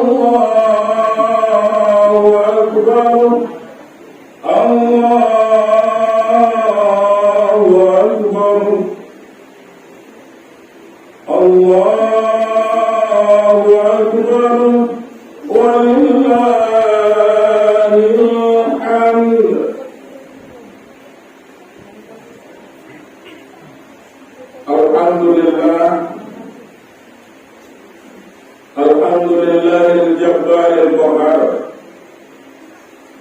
Allahu Akbar. Allahu Akbar. Allahu Akbar. Walillahil hamd. Alhamdulillahil jabbaril qahhar,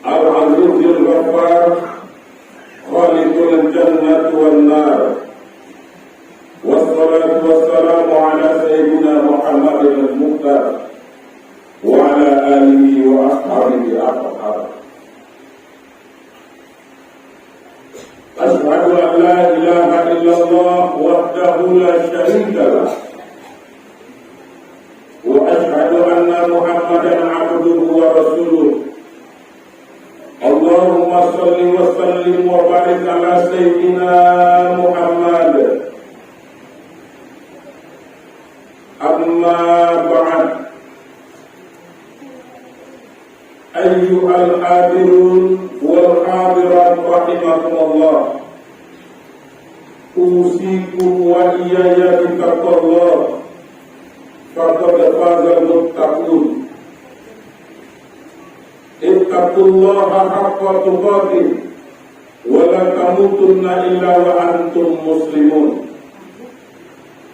al-azizil ghaffar, khaliqul jannati wan nar. Wassalatu wassalamu ala sayyidina Muhammadin al-Mukhtar wa ala alihi wa ashabihi al-athhar. Ashhadu an la ilaha illallah wahdahu la syarika lah. وأشهد أن محمدا عبده ورسوله. اللهم صل وسلم وبارك على سيدنا محمد. أما بعد، أيها الحاضرون والحاضرات رحمكم الله، أوصيكم وإياي بتقوى الله. Faqad fazal muttaqun. Ittaqullaha haqqa tuqatih wa la tamutunna illa wa antum muslimun.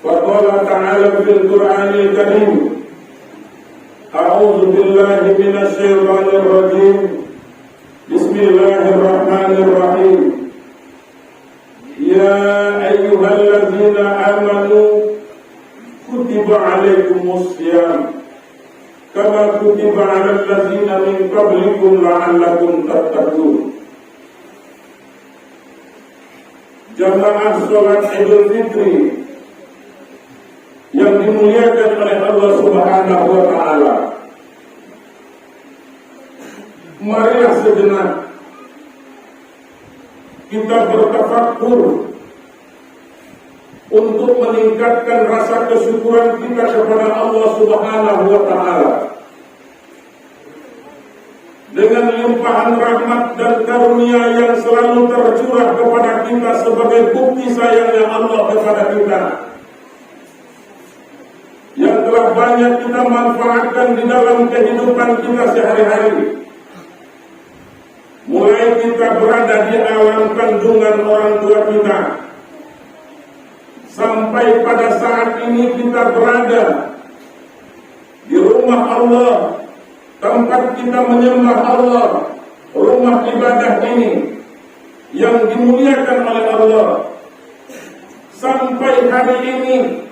Faqala ta'ala fil Qur'anil Karim, A'udzu billahi minasy syaithanir rajim. Bismillahirrahmanirrahim. Ya ayyuhalladzina amanu kutiba alaikumus syiyam kama kutiba alal ladzina min qablikum la'allakum tattaqun. Jamaah salat Idul Fitri yang dimuliakan oleh Allah Subhanahu wa taala, marilah sejenak kita bertafakkur untuk meningkatkan rasa kesyukuran kita kepada Allah Subhanahu wa taala dengan limpahan rahmat dan karunia yang selalu tercurah kepada kita sebagai bukti sayangnya Allah kepada kita, yang telah banyak kita manfaatkan di dalam kehidupan kita sehari-hari. Mulai kita berada di alam kandungan orang tua kita, sampai pada saat ini kita berada di rumah Allah, tempat kita menyembah Allah, rumah ibadah ini yang dimuliakan oleh Allah. Sampai hari ini,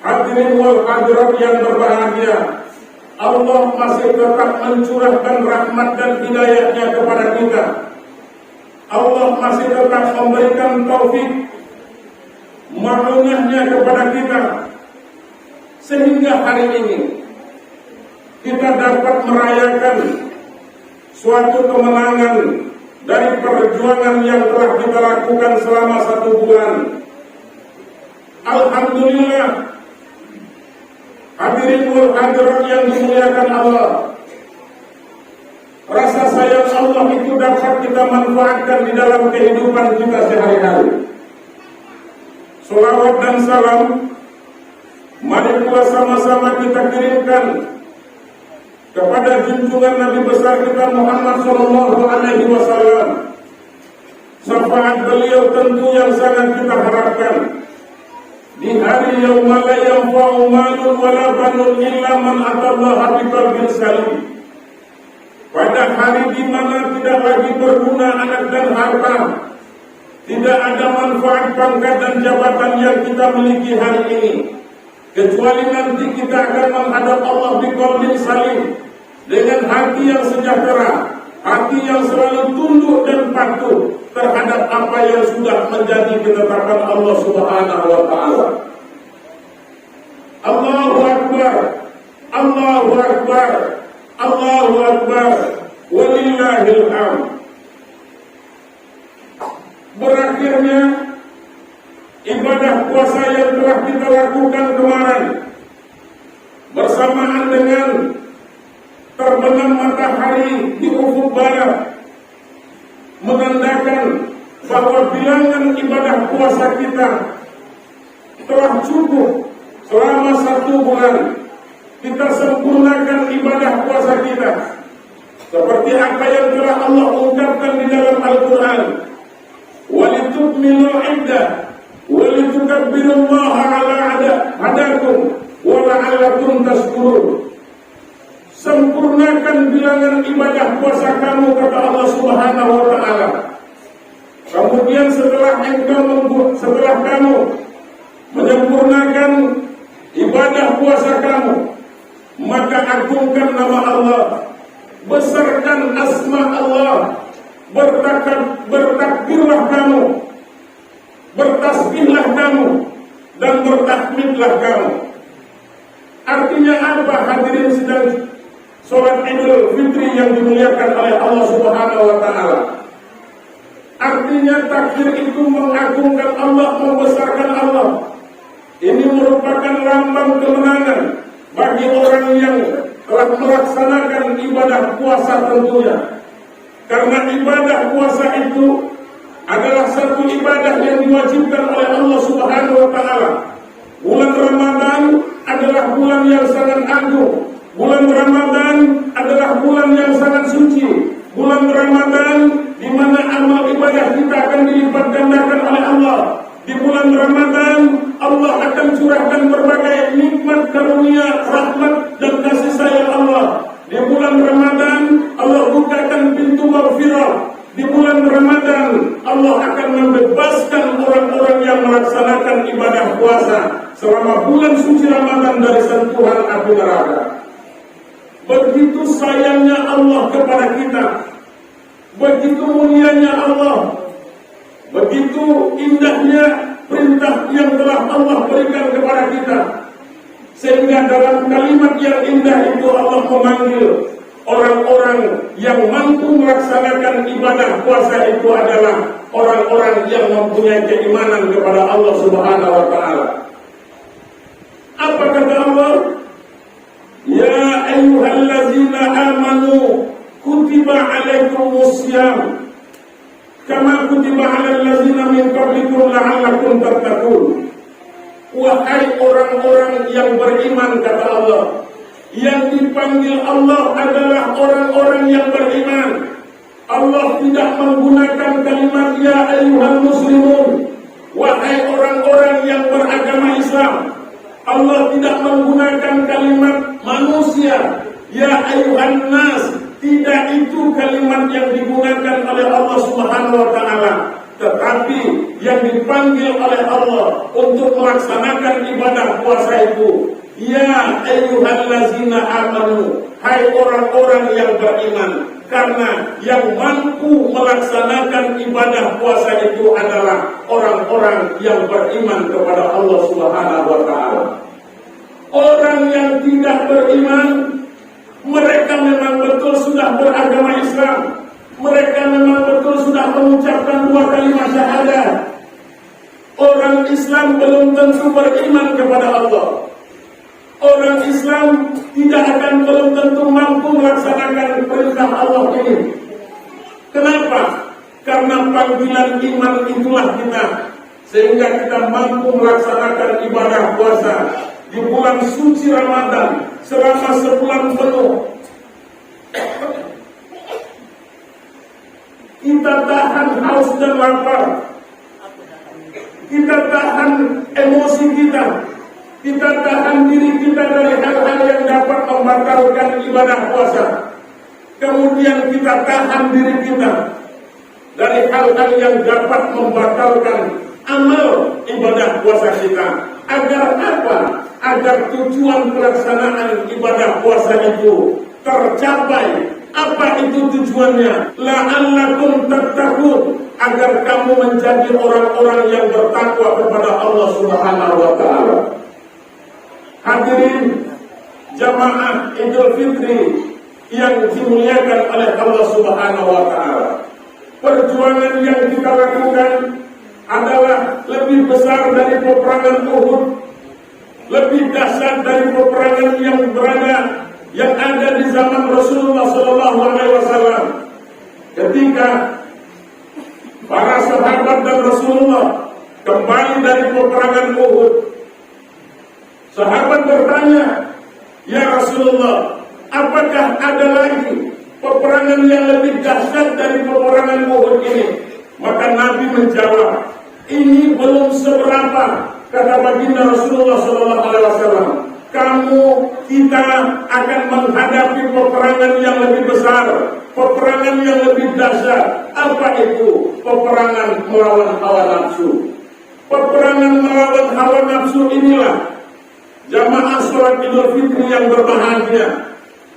hadirin wal hadirat yang berbahagia, Allah masih tetap mencurahkan rahmat dan hidayahnya kepada kita. Allah masih tetap memberikan taufik, ma'unahnya kepada kita, sehingga hari ini kita dapat merayakan suatu kemenangan dari perjuangan yang telah kita lakukan selama 1 bulan. Alhamdulillah, hadirin wal hadirat yang dimuliakan Allah, rasa sayang Allah itu dapat kita manfaatkan di dalam kehidupan kita sehari-hari. Salawat dan salam mari pula sama-sama kita kirimkan kepada junjungan Nabi besar kita Muhammad sallallahu alaihi wasallam. Syafaat beliau tentu yang sangat kita harapkan di hari yauma la yanfa'u malun wala banun illa man atallaha biqalbin salim. Pada hari di mana tidak lagi berguna anak dan harta, tidak ada manfaat pangkat dan jabatan yang kita miliki hari ini, kecuali nanti kita akan menghadap Allah biqalbin salim, dengan hati yang sejahtera, hati yang selalu tunduk dan patuh terhadap apa yang sudah menjadi ketetapan Allah Subhanahu wa taala. Allahu Akbar, Allahu Akbar, Allahu Akbar, walillahil hamd. Berakhirnya ibadah puasa yang telah kita lakukan kemarin bersamaan dengan matahari di ufuk barat menandakan bahwa bilangan ibadah puasa kita telah cukup selama 1 bulan. Kita sempurnakan ibadah puasa kita seperti apa yang telah Allah ungkapkan di dalam Al-Quran. Walitukmilul iddah walitukabbirullaha ala hadakum wa la'allakum tashkurun. Sempurnakan bilangan ibadah puasa kamu, kata Allah Subhanahu wa ta'ala. Kemudian setelah kamu menyempurnakan ibadah puasa kamu, maka agungkan nama Allah, besarkan asma Allah, bertakbirlah kamu, bertasbihlah kamu, dan bertahmidlah kamu. Artinya apa hadirin sedang sholat Idul Fitri yang dimuliakan oleh Allah Subhanahu wa ta'ala? Artinya takbir itu mengagungkan Allah, membesarkan Allah. Ini merupakan lambang kemenangan bagi orang yang telah melaksanakan ibadah puasa tentunya. Karena ibadah puasa itu adalah satu ibadah yang diwajibkan oleh Allah Subhanahu wa ta'ala. Bulan Ramadan adalah bulan yang sangat agung. Bulan Ramadan adalah bulan yang sangat suci. Bulan Ramadan di mana amal ibadah kita akan dilipat gandakan oleh Allah. Di bulan Ramadan Allah akan curahkan berbagai nikmat, karunia, rahmat dan kasih sayang Allah. Di bulan Ramadan Allah bukakan pintu maghfirah. Di bulan Ramadan Allah akan membebaskan orang-orang yang melaksanakan ibadah puasa selama bulan suci Ramadan dari sentuhan api neraka. Begitu sayangnya Allah kepada kita, begitu mulianya Allah, begitu indahnya perintah yang telah Allah berikan kepada kita, sehingga dalam kalimat yang indah itu Allah memanggil orang-orang yang mampu melaksanakan ibadah puasa itu adalah orang-orang yang mempunyai keimanan kepada Allah Subhanahu wa ta'ala. Apa kata Allah? Ya ayyuhallazina amanu kutiba alaikumus syiyam kama kutiba alal ladzina min qablikum la'allakum tattaqun. Wahai orang-orang yang beriman, kata Allah, yang dipanggil Allah adalah orang-orang yang beriman. Allah tidak menggunakan kalimat ya ayyuhal muslimun, wahai orang-orang yang beragama Islam. Allah tidak menggunakan kalimat manusia ya ayyuhan nas. Tidak itu kalimat yang digunakan oleh Allah Subhanahu wa ta'ala. Tetapi yang dipanggil oleh Allah untuk melaksanakan ibadah puasa itu ya ayyuhallazina amanu, hai orang-orang yang beriman. Karena yang mampu melaksanakan ibadah puasa itu adalah orang-orang yang beriman kepada Allah Subhanahu wa ta'ala. Orang yang tidak beriman, mereka memang betul sudah beragama Islam, mereka memang betul sudah mengucapkan 2 kalimat syahadat. Orang Islam belum tentu beriman kepada Allah. Orang Islam belum tentu mampu melaksanakan perintah Allah ini. Kenapa? Karena panggilan iman itulah kita, sehingga kita mampu melaksanakan ibadah puasa di bulan suci Ramadan selama sebulan penuh. Kita tahan haus dan lapar, kita tahan emosi kita, kita tahan diri kita dari hal-hal yang dapat membatalkan ibadah puasa. Kemudian kita tahan diri kita dari hal-hal yang dapat membatalkan amal ibadah puasa kita. Agar apa? Agar tujuan pelaksanaan ibadah puasa itu tercapai. Apa itu tujuannya? La'allakum tattaqun, agar kamu menjadi orang-orang yang bertakwa kepada Allah Subhanahu wa ta'ala. Hadirin jamaah Idul Fitri yang dimuliakan oleh Allah Subhanahu wa ta'ala, perjuangan yang kita lakukan adalah lebih besar dari peperangan Uhud, lebih dahsyat dari peperangan yang berada yang ada di zaman Rasulullah SAW ketika para sahabat dan Rasulullah kembali dari peperangan Uhud. Sahabat bertanya, "Ya Rasulullah, apakah ada lagi peperangan yang lebih dahsyat dari peperangan Uhud ini?" Maka Nabi menjawab, "Ini belum seberapa." Kata baginda Rasulullah SAW, kita akan menghadapi peperangan yang lebih besar, peperangan yang lebih dahsyat. Apa itu? Peperangan melawan hawa nafsu. Peperangan melawan hawa nafsu inilah jamaah sholat Idul Fitri yang berbahagia,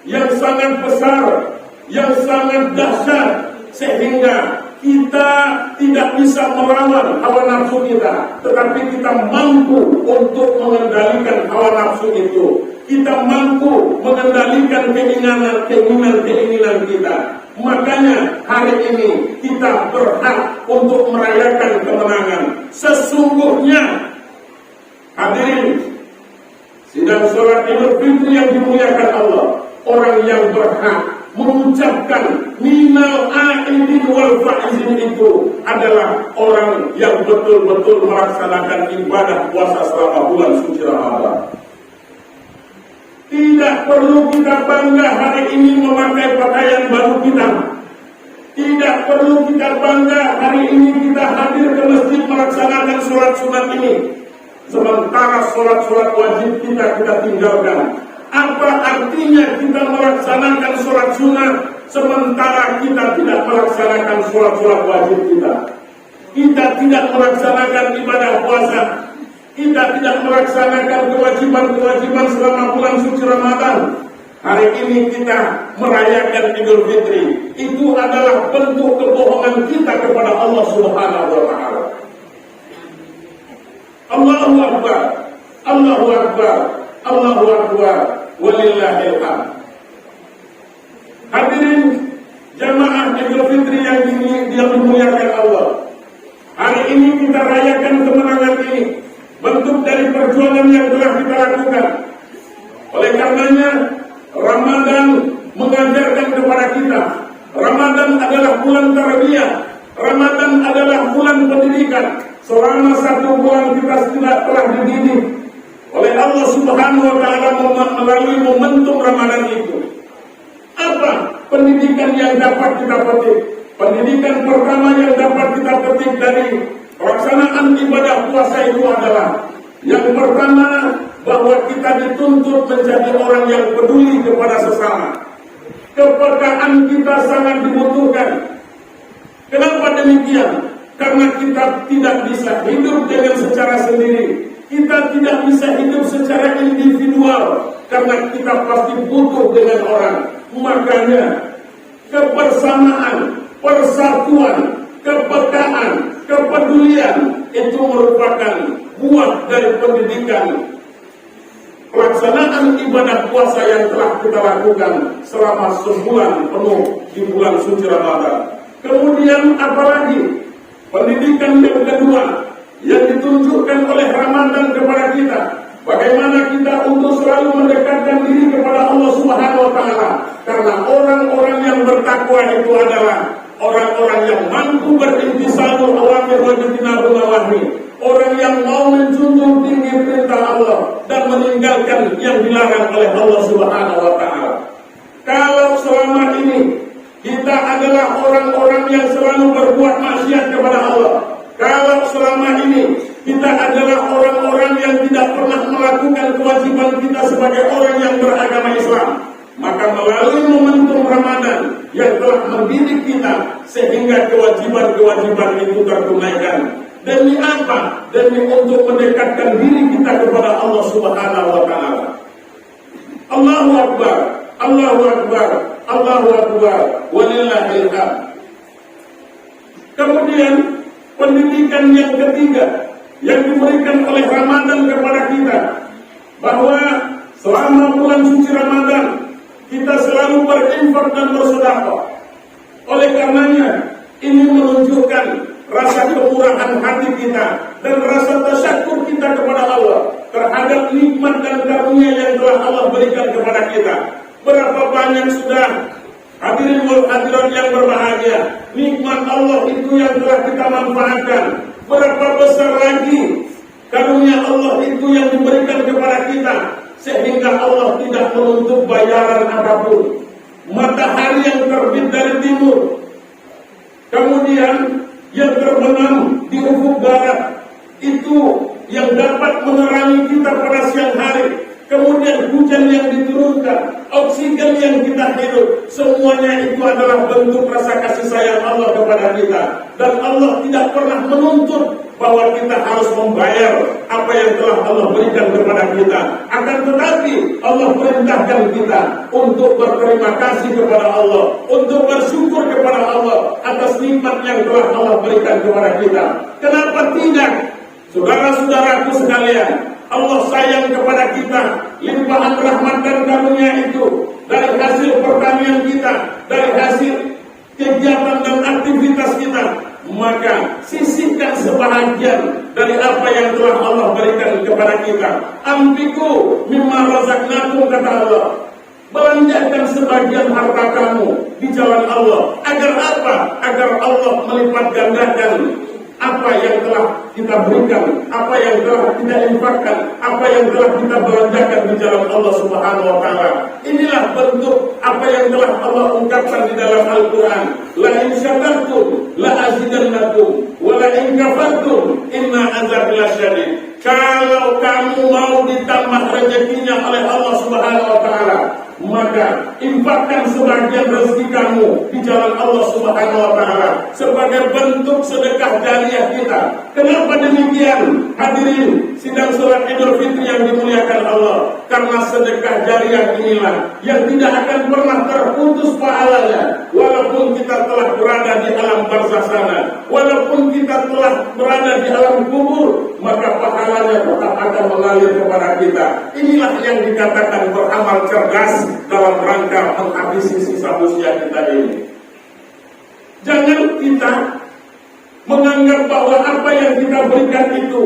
yang sangat besar, yang sangat dahsyat, sehingga kita tidak bisa melawan hawa nafsu kita, tetapi kita mampu untuk mengendalikan hawa nafsu itu. Kita mampu mengendalikan keinginan kita. Makanya hari ini kita berhak untuk merayakan kemenangan. Sesungguhnya, hadirin, sidang sholat Idul Fitri yang dimuliakan Allah, orang yang berhak mengucapkan minal aidin wal faizin itu adalah orang yang betul-betul melaksanakan ibadah puasa selama bulan suci Ramadan. Tidak perlu kita bangga hari ini memakai pakaian baru kita. Tidak perlu kita bangga hari ini kita hadir ke masjid melaksanakan sholat sunat ini, sementara sholat wajib kita tinggalkan. Apa artinya kita melaksanakan sholat sunat sementara kita tidak melaksanakan sholat wajib kita? Kita tidak melaksanakan ibadah puasa, kita tidak melaksanakan kewajiban selama bulan suci Ramadan. Hari ini kita merayakan Idul Fitri. Itu adalah bentuk kebohongan kita kepada Allah Subhanahu wa Ta'ala. Allahu Akbar, Allahu Akbar, Allahu Akbar. Walillahil hamd. Hadirin jamaah Idul Fitri yang dimuliakan Allah, hari ini kita rayakan kemenangan ini, bentuk dari perjuangan yang telah kita lakukan. Oleh karenanya, Ramadan mengajarkan kepada kita, Ramadan adalah bulan tarbiyah, Ramadan adalah bulan pendidikan. Selama 1 bulan kita telah dididik oleh Allah Subhanahu wa Ta'ala melalui momentum Ramadan itu. Apa pendidikan yang dapat kita petik? Pendidikan pertama yang dapat kita petik dari pelaksanaan ibadah puasa itu adalah, yang pertama, bahwa kita dituntut menjadi orang yang peduli kepada sesama. Kepekaan kita sangat dibutuhkan. Kenapa demikian? Karena kita tidak bisa hidup dengan secara sendiri. Kita tidak bisa hidup secara individual, karena kita pasti butuh dengan orang. Makanya kebersamaan, persatuan, kepekaan, kepedulian itu merupakan buah dari pendidikan pelaksanaan ibadah puasa yang telah kita lakukan selama sebulan penuh di bulan suci Ramadan. Kemudian apalagi pendidikan yang kedua yang ditunjukkan oleh Ramadan kepada kita, bagaimana kita untuk selalu mendekatkan diri kepada Allah Subhanahu wa Ta'ala. Karena orang-orang yang bertakwa itu adalah orang-orang yang mampu berintisalul awamir wa jinabun nawahi, orang yang mau menjunjung tinggi perintah Allah dan meninggalkan yang dilarang oleh Allah Subhanahu wa Ta'ala. Kalau selama ini kita adalah orang-orang yang selalu berbuat maksiat kepada Allah, kalau selama ini kita adalah orang-orang yang tidak pernah melakukan kewajiban kita sebagai orang yang beragama Islam, maka melalui momentum Ramadan yang telah mendidik kita sehingga kewajiban-kewajiban itu tertunaikan. Demi apa? Demi untuk mendekatkan diri kita kepada Allah Subhanahu wa Ta'ala. Allahu Akbar, Allahu Akbar, Allahu Akbar, walillahil hamd. Kemudian pendidikan yang ketiga yang diberikan oleh Ramadan kepada kita, bahwa selama bulan suci Ramadan kita selalu berinfak dan bersedekah. Oleh karenanya ini menunjukkan rasa kemurahan hati kita dan rasa tasyukur kita kepada Allah terhadap nikmat dan karunia yang telah Allah berikan kepada kita. Berapa banyak sudah hadirin hadirat yang berbahagia, nikmat Allah itu yang telah kita manfaatkan. Berapa besar lagi karunia Allah itu yang diberikan kepada kita, sehingga Allah tidak menuntut bayaran apapun. Matahari yang terbit dari timur, kemudian yang terbenam di ufuk barat, itu yang dapat menerangi kita pada siang hari. Kemudian hujan yang diturunkan, oksigen yang kita hirup, semuanya itu adalah bentuk rasa kasih sayang Allah kepada kita. Dan Allah tidak pernah menuntut bahwa kita harus membayar apa yang telah Allah berikan kepada kita. Akan tetapi Allah perintahkan kita untuk berterima kasih kepada Allah, untuk bersyukur kepada Allah atas nikmat yang telah Allah berikan kepada kita. Kenapa tidak? Saudara-saudaraku sekalian, Allah sayang kepada kita, limpahan rahmat dan karunia itu dari hasil pertanian kita, dari hasil kegiatan dan aktivitas kita. Maka sisihkan sebahagian dari apa yang telah Allah berikan kepada kita. Ampiku mimma razaqnakum, kata Allah. Belanjakan sebagian harta kamu di jalan Allah. Agar apa? Agar Allah melipat gandakan apa yang telah kita berikan, apa yang telah kita infakkan, apa yang telah kita belanjakan di jalan Allah Subhanahu wa Ta'ala. Inilah bentuk apa yang telah Allah ungkapkan di dalam Al-Quran. La in syakartum la azidannakum wa la in kafartum inna azabi lasyadid. Kalau kamu mau ditambah rezekinya oleh Allah Subhanahu wa Ta'ala, maka infakkan sebagian rezeki kamu di jalan Allah Subhanahu wa Ta'ala sebagai bentuk sedekah jariah kita. Kenapa demikian? Hadirin sidang salat Idul Fitri yang dimuliakan Allah, karena sedekah jariah inilah yang tidak akan pernah terputus pahalanya, walaupun kita telah berada di alam barzakh sana, walaupun kita telah berada di alam kubur, maka pahalanya tetap akan mengalir kepada kita. Inilah yang dikatakan beramal cerdas dalam rangka menghabisi sisa usia kita ini. Jangan kita menganggap bahwa apa yang kita berikan itu,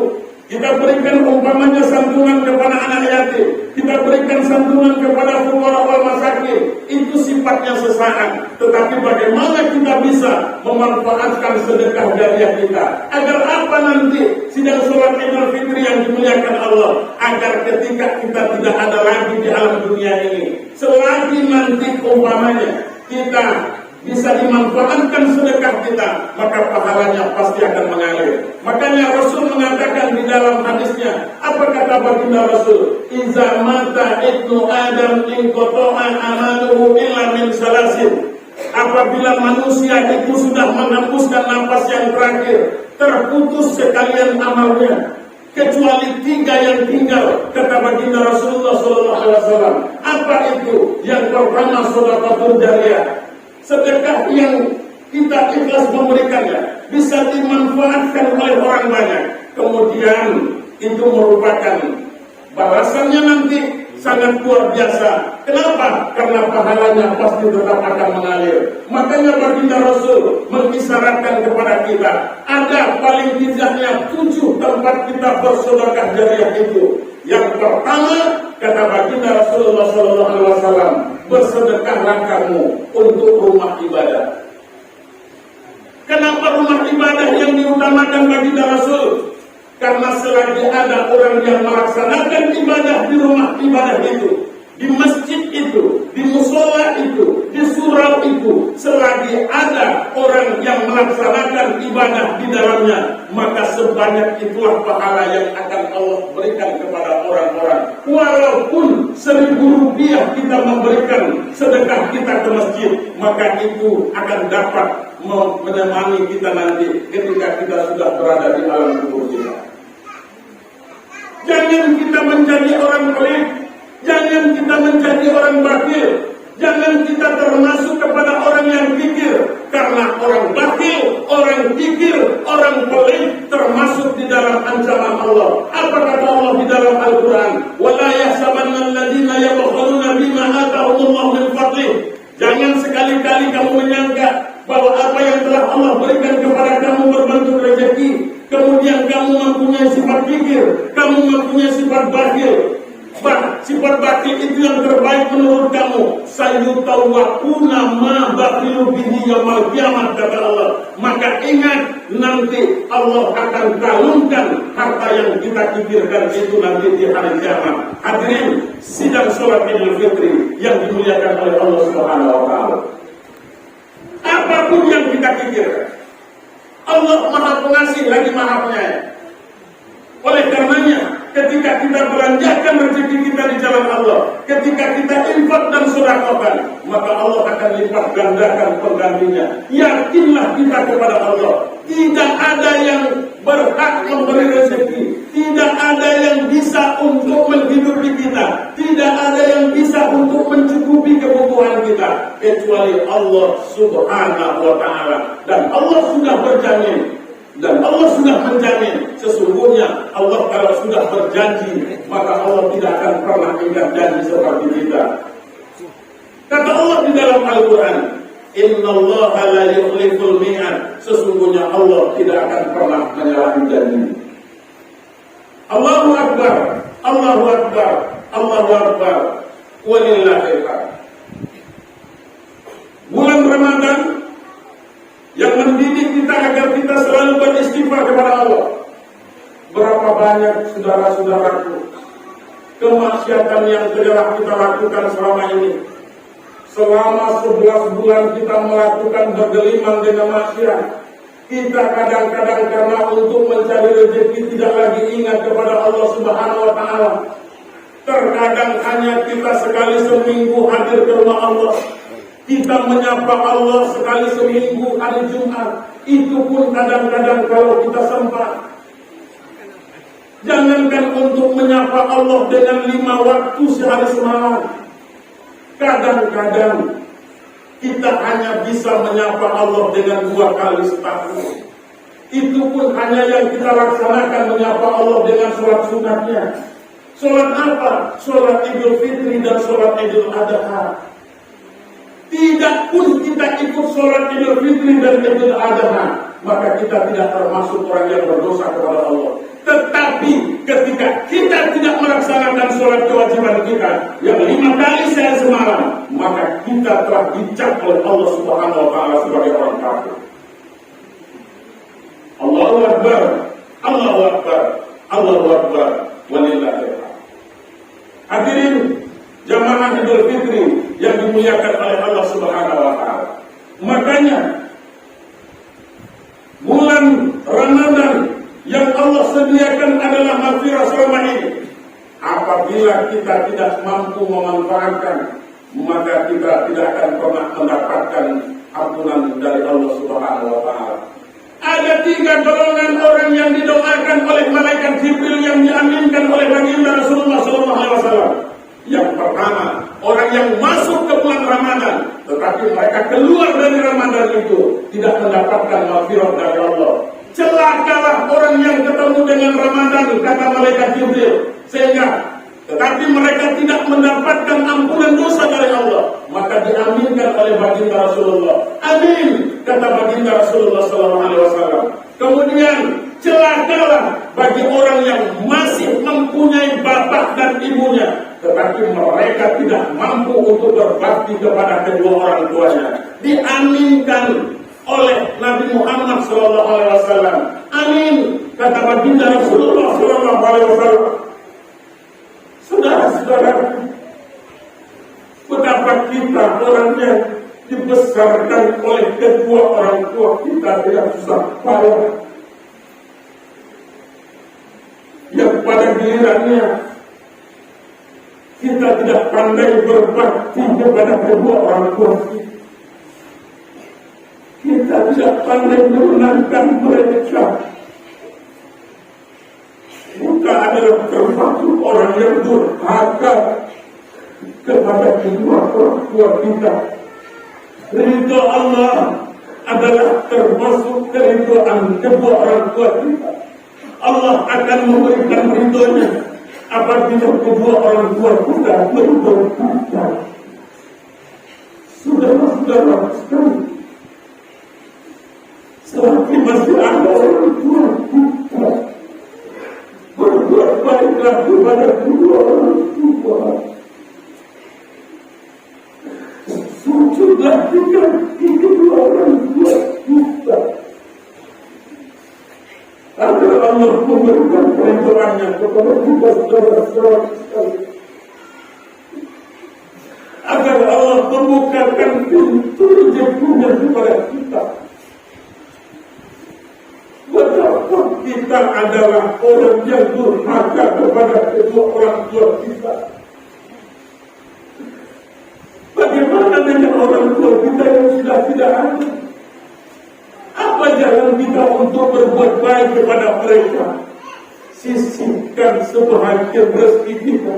kita berikan umpamanya santunan kepada anak yatim, kita berikan santunan kepada fuqara wal masakin, itu sifatnya sesaat. Tetapi bagaimana kita bisa memanfaatkan sedekah jariah kita? Agar apa nanti sidang salat Idul Fitri yang dimuliakan Allah? Agar ketika kita tidak ada lagi di alam dunia ini, selagi nanti umpamanya kita bisa dimanfaatkan sedekah kita, maka pahalanya pasti akan mengalir. Makanya Rasul mengatakan di dalam hadisnya, apa kata baginda Rasul? Iza mata ibnu Adam inqata'a amaluhu illa min salasin. Apabila manusia itu sudah menghembuskan nafas yang terakhir, terputus sekalian amalnya, kecuali 3 yang tinggal, kata baginda Rasulullah SAW. Apa itu? Yang pertama, sedekah jariah. Sedekah yang kita ikhlas memberikannya bisa dimanfaatkan oleh orang banyak. Kemudian itu merupakan balasannya nanti sangat luar biasa. Kenapa? Karena pahalanya pasti tetap akan mengalir. Makanya baginda Rasul mengisyaratkan kepada kita, ada paling tidaknya 7 tempat kita bersedekah jariah itu. Yang pertama, kata baginda Rasulullah SAW, bersedekahlah kamu untuk rumah ibadah. Kenapa rumah ibadah yang diutamakan baginda Rasul? Karena selagi ada orang yang melaksanakan ibadah di rumah ibadah itu, di masjid itu, di musola itu, di surau itu, selagi ada orang yang melaksanakan ibadah di dalamnya, maka sebanyak itulah pahala yang akan Allah berikan kepada orang-orang. Walaupun 1.000 rupiah kita memberikan sedekah kita ke masjid, maka itu akan dapat menemani kita nanti ketika kita sudah berada di alam kubur kita. Jangan kita menjadi orang pelit, jangan kita menjadi orang bakhil, jangan kita termasuk kepada orang yang kikir. Karena orang bakhil, orang kikir, orang pelit termasuk di dalam ancaman Allah. Apa kata Allah di dalam Al-Quran? وَلَا يَحْسَبَنَّ الَّذِينَ يَبْخَلُونَ بِمَا آتَاهُمُ اللَّهُ مِنْ فَضْلِهِ. Jangan sekali-kali kamu menyangka bahwa apa yang telah Allah berikan kepada kamu berbentuk rezeki, kemudian kamu mempunyai sifat kikir, kamu mempunyai sifat bakhil. Sifat bakhil itu yang terbaik menurut kamu. Sayutawakuna ma bakhilu bihi yaumil qiyamah, kata Allah. Maka ingat, nanti Allah akan kalungkan harta yang kita kikirkan itu nanti di hari kiamat. Hadirin sidang sholat Idul Fitri yang dimuliakan oleh Allah Subhanahu wa taala. Apapun yang kita kikirkan, Allah Maha Pengasih lagi Maha Penyayang. Oleh karenanya, ketika kita belanjakan rezeki kita di jalan Allah, ketika kita infak dan sedekahkan, maka Allah akan lipat gandakan penggantinya. Yakinlah kita kepada Allah. Tidak ada yang berhak memberi rezeki, tidak ada yang bisa untuk menghidupi kita, tidak ada yang bisa untuk mencukupi kebutuhan kita kecuali Allah Subhanahu wa taala. Dan Allah sudah berjamin, dan Allah sudah menjamin. Sesungguhnya Allah kalau sudah berjanji, maka Allah tidak akan pernah ingkar janji seperti kita. Kata Allah di dalam Al-Quran, Innallaha la yukhliful mi'ad. Sesungguhnya Allah tidak akan pernah menyalahi janji. Allahu Akbar, Allahu Akbar, Allahu Akbar, walillahil hamd. Bulan Ramadan yang mendidik kita agar kita selalu beristighfar kepada Allah. Berapa banyak saudara-saudaraku kemaksiatan yang telah kita lakukan selama ini. Selama 11 bulan kita melakukan bergelimang dengan maksiat. Kita kadang-kadang karena untuk mencari rezeki tidak lagi ingat kepada Allah Subhanahu wa taala. Terkadang hanya kita sekali seminggu hadir ke rumah Allah. Kita menyapa Allah sekali seminggu hari Jumat. Itu pun kadang-kadang kalau kita sempat. Jangankan untuk menyapa Allah dengan 5 waktu sehari semalam. Kadang-kadang kita hanya bisa menyapa Allah dengan 2 kali setahun. Itu pun hanya yang kita laksanakan menyapa Allah dengan sholat sunatnya. Sholat apa? Sholat Idul Fitri dan sholat Idul Adha. Tidak pun kita ikut sholat Idul Fitri dan Idul Adha, maka kita tidak termasuk orang yang berdosa kepada Allah. Tetapi ketika kita tidak melaksanakan sholat kewajiban kita yang 5 kali sehari semalam, maka kita telah dicap oleh Allah Subhanahu wa taala sebagai orang kafir. Allahu Akbar, Allahu Akbar, Allahu Akbar, walillahil hamd. Hadirin jamaah Idul Fitri yang dimuliakan oleh Allah Subhanahu wa taala. Makanya bulan Ramadan yang Allah sediakan adalah maghfirah selama ini. Apabila kita tidak mampu memanfaatkan, maka kita tidak akan pernah mendapatkan ampunan dari Allah Subhanahu wa taala. Ada 3 golongan orang yang didoakan oleh malaikat Jibril yang diaminkan oleh baginda Rasulullah SAW. Yang pertama, orang yang masuk ke bulan Ramadan, tetapi mereka keluar dari Ramadan itu tidak mendapatkan maghfirah dari Allah. Celakalah orang yang ketemu dengan Ramadan, kata malaikat Jibril, sehingga tetapi mereka tidak mendapatkan ampunan dosa dari Allah. Maka diaminkan oleh baginda Rasulullah. Amin, kata baginda Rasulullah SAW. Kemudian celakalah bagi orang yang masih mempunyai bapak dan ibunya, tetapi mereka tidak mampu untuk berbakti kepada kedua orang tuanya. Diaminkan oleh Nabi Muhammad SAW. Amin, kata baginda Rasulullah SAW. Saudara-saudara, betapa kita orang yang dibesarkan oleh kedua orang tua kita tidak susah payah, yang pada gilirannya kita tidak pandai berbakti kepada kedua orang tua kita. Kita tidak pandai menyenangkan mereka. Kita adalah termasuk orang yang durhaka kepada kedua orang tua kita. Ridho Allah adalah termasuk keridhaan kedua orang tua kita. Allah akan memberikan ridhonya apabila kedua orang tua kita beridho kita. Saudara-saudara sekalian, selagi masih ada orang tua kita berbuat baik sujudlah kepada kedua orang tua. Sujudlah di kaki kedua orang tua kita, agar Allah memberikan pertolongannya kepada kita saudara-saudara sekalian, agar Allah membukakan pintu rezekinya kepada kita. Betapa kita adalah orang yang durhaka kepada kedua orang tua kita. Bagaimana dengan orang tua kita yang sudah tidak ada? Apa jalan kita untuk berbuat baik kepada mereka? Sisihkan sebahagian rezeki kita,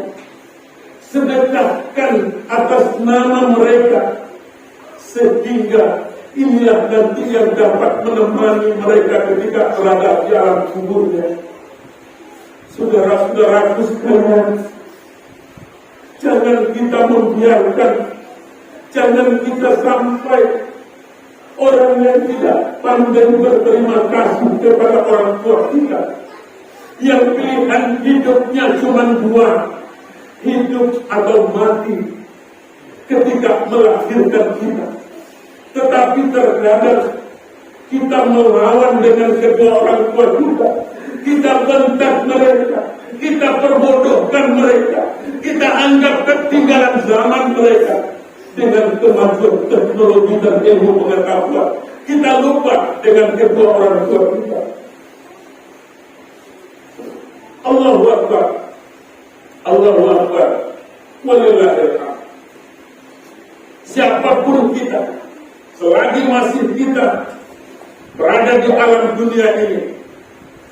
sedekahkan atas nama mereka, sehingga inilah nanti yang dapat menemani mereka ketika berada di alam kuburnya. Saudara-saudaraku sekalian, jangan kita membiarkan, jangan kita sampai orang yang tidak pandai berterima kasih kepada orang tua kita, yang pilihan hidupnya cuma dua, hidup atau mati ketika melahirkan kita. Tetapi terkadang kita melawan dengan kedua orang tua kita. Kita bentak mereka, kita perbodohkan mereka, kita anggap ketinggalan zaman mereka. Dengan kemajuan teknologi dan ilmu pengetahuan, kita lupa dengan kedua orang tua kita. Allahu Akbar, Allahu Akbar, walillahil hamd. Siapapun kita, selagi masih kita berada di alam dunia ini,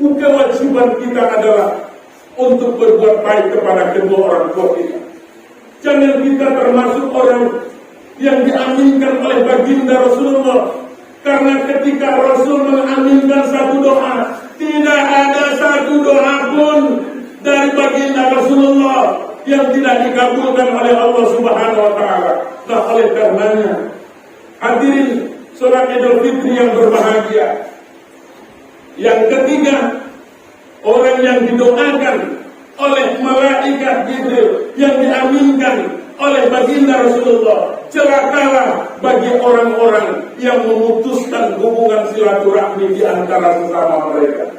kewajiban kita adalah untuk berbuat baik kepada kedua orang tua kita. Jangan kita termasuk orang yang diaminkan oleh baginda Rasulullah, karena ketika Rasul mengaminkan satu doa, tidak ada satu doa pun dari baginda Rasulullah yang tidak dikabulkan oleh Allah Subhanahu wa taala. Nah, oleh karenanya, hadirin salat Idul Fitri yang berbahagia, yang ketiga, orang yang didoakan oleh malaikat Jibril, yang diaminkan oleh baginda Rasulullah. Celakalah bagi orang-orang yang memutuskan hubungan silaturahmi di antara sesama mereka.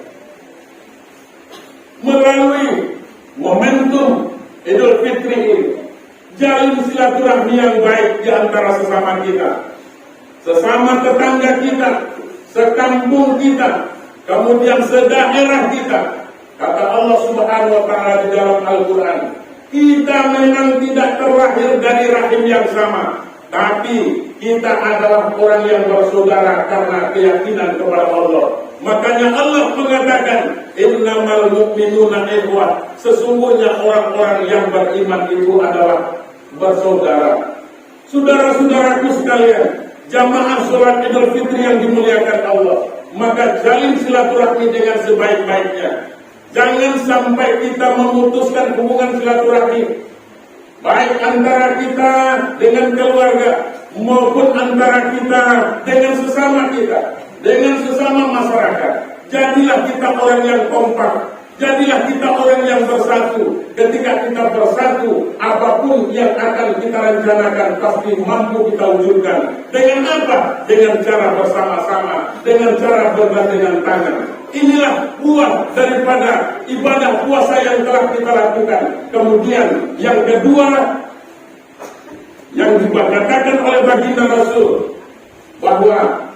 Melalui momentum Idul Fitri ini, jalin silaturahmi yang baik di antara sesama kita, sesama tetangga kita, sekampung kita, kemudian sedaerah kita. Kata Allah Subhanahu wa taala di dalam Al-Qur'an, kita memang tidak terlahir dari rahim yang sama, tapi kita adalah orang yang bersaudara karena keyakinan kepada Allah. Makanya Allah mengatakan, innamal mu'minuna ikhwah, sesungguhnya orang-orang yang beriman itu adalah bersaudara. Saudara-saudaraku sekalian, jamaah sholat Idul Fitri yang dimuliakan Allah, maka jalin silaturahmi dengan sebaik-baiknya. Jangan sampai kita memutuskan hubungan silaturahmi, baik antara kita dengan keluarga maupun antara kita dengan sesama kita, dengan sesama masyarakat. Jadilah kita orang yang kompak, jadilah kita orang yang bersatu. Ketika kita bersatu, apapun yang akan kita rencanakan pasti mampu kita wujudkan. Dengan apa? Dengan cara bersama-sama, dengan cara bergandengan tangan. Inilah buah daripada ibadah puasa yang telah kita lakukan. Kemudian yang kedua, yang dikatakan oleh baginda Rasul, bahwa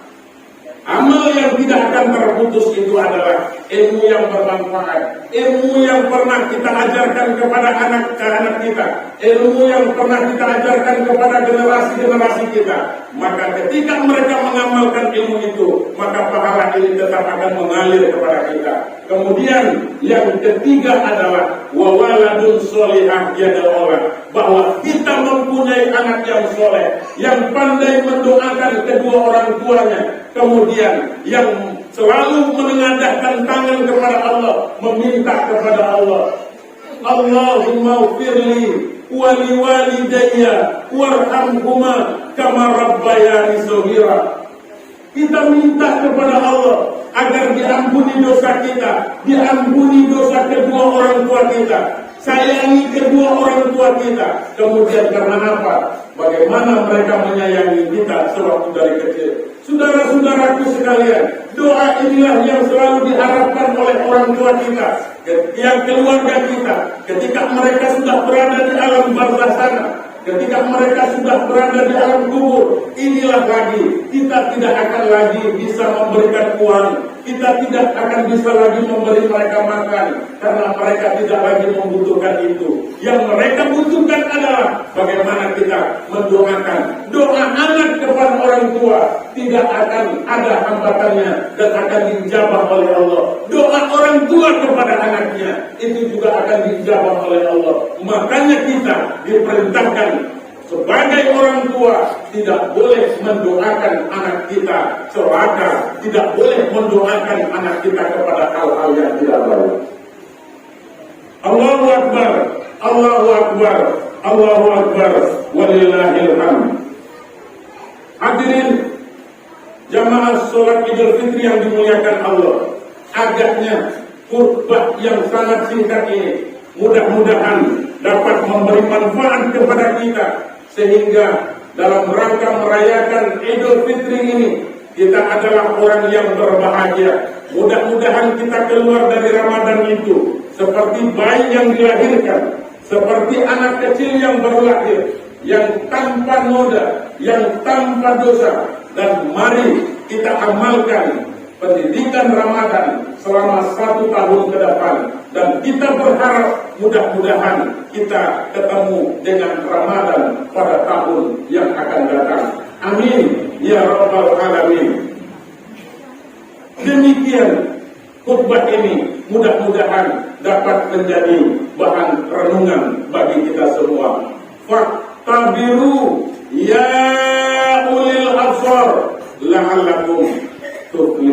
amal yang tidak akan terputus itu adalah ilmu yang bermanfaat, ilmu yang pernah kita ajarkan kepada anak-anak kita, ilmu yang pernah kita ajarkan kepada generasi-generasi kita. Maka ketika mereka mengamalkan ilmu itu, maka pahala ini tetap akan mengalir kepada kita. Kemudian yang ketiga adalah wawaladun solihah yada'olah, bahwa kita mempunyai anak yang soleh, yang pandai mendoakan kedua orang tuanya, kemudian yang selalu menengadahkan tangan kepada Allah, meminta kepada Allah, Allahumma ufirli wali walidayya warhamhuma kama rabbayani shaghira. Kita minta kepada Allah, agar diampuni dosa kita, diampuni dosa kedua orang tua kita, sayangi kedua orang tua kita. Kemudian karena apa? Bagaimana mereka menyayangi kita sewaktu dari kecil. Saudara-saudaraku sekalian, doa inilah yang selalu diharapkan oleh orang tua kita, yang keluarga kita, ketika mereka sudah berada di alam barzah sana, ketika mereka sudah berada di alam kubur. Inilah lagi, kita tidak akan lagi bisa memberikan uang, kita tidak akan bisa lagi memberi mereka makan, karena mereka tidak lagi membutuhkan itu. Yang mereka butuhkan adalah bagaimana kita mendoakan. Doa anak kepada orang tua tidak akan ada hambatannya dan akan dijabah oleh Allah. Doa orang tua kepada anaknya itu juga akan dijabah oleh Allah. Makanya kita diperintahkan sebagai orang tua tidak boleh mendoakan anak kita celaka, tidak boleh mendoakan anak kita kepada hal-hal yang tidak baik. Allahu Akbar, Allahu Akbar, Allahu Akbar, walillahil hamd. Hadirin jamaah sholat Idul Fitri yang dimuliakan Allah, agaknya khutbah yang sangat singkat ini mudah-mudahan dapat memberi manfaat kepada kita, sehingga dalam rangka merayakan Idul Fitri ini kita adalah orang yang berbahagia. Mudah-mudahan kita keluar dari Ramadan itu seperti bayi yang dilahirkan, seperti anak kecil yang baru lahir, yang tanpa noda, yang tanpa dosa. Dan mari kita amalkan pendidikan Ramadan selama 1 tahun ke depan, dan kita berharap mudah-mudahan kita ketemu dengan Ramadan pada tahun yang akan datang. Amin ya rabbal alamin. Demikian khutbah ini mudah-mudahan dapat menjadi bahan renungan bagi kita semua. Faktabiru ya ulil absar la'allakum tuflihun.